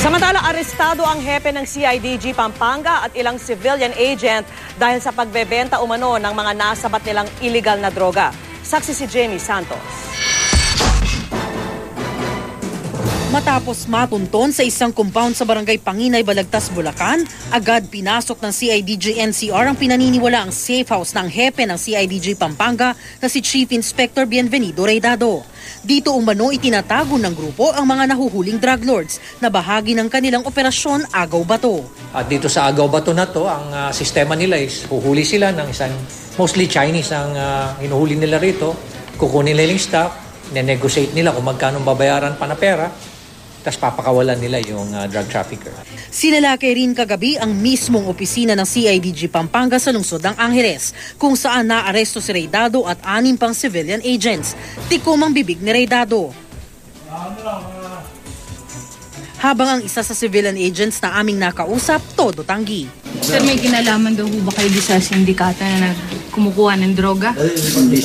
Samantala, arestado ang hepe ng CIDG Pampanga at ilang civilian agent dahil sa pagbebenta umano ng mga nasabat nilang illegal na droga. Saksi si Jamie Santos. Matapos matunton sa isang compound sa barangay Panginay, Balagtas, Bulacan, agad pinasok ng CIDG NCR ang pinaniniwalaang safe house ng hepe ng CIDG Pampanga na si Chief Inspector Bienvenido Reydado. Dito umano itinatago ng grupo ang mga nahuhuling drug lords na bahagi ng kanilang operasyon Agaw Bato. At dito sa Agaw Bato na to, ang sistema nila is huhuli sila ng isang mostly Chinese ang hinuhuli nila rito, kukunin nila yung stock, negotiate nila kung magkano babayaran pa na pera, tapos papakawalan nila yung drug trafficker. Sinalakay rin kagabi ang mismong opisina ng CIDG Pampanga sa lungsod ng Angeles, kung saan naaresto si Reydado at 6 pang civilian agents. Tikom ang bibig ni Reydado. Habang ang isa sa civilian agents na aming nakausap, todo tanggi. Sir, may kinalaman daw ba kayo sa sindikata na kumukuha ng droga? Hindi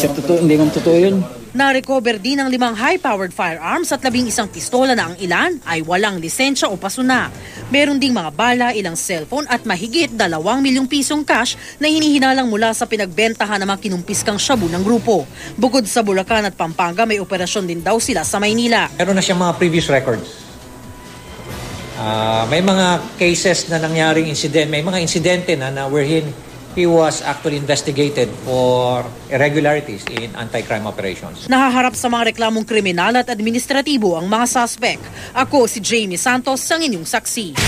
nga totoo yun. Na-recover din ang 5 high-powered firearms at 11 pistola na ang ilan ay walang lisensya o pasuna. Meron ding mga bala, ilang cellphone at mahigit 2 milyong pisong cash na hinihinalang mula sa pinagbentahan ng mga kinumpiskang shabu ng grupo. Bukod sa Bulacan at Pampanga, may operasyon din daw sila sa Maynila. Meron na siyang mga previous records. May mga cases na nangyaring incident, may mga insidente na wherein he was actually investigated for irregularities in anti-crime operations. Nahaharap sa mga reklamong kriminal at administratibo ang mga suspect. Ako si Jamie Santos, ang inyong saksi.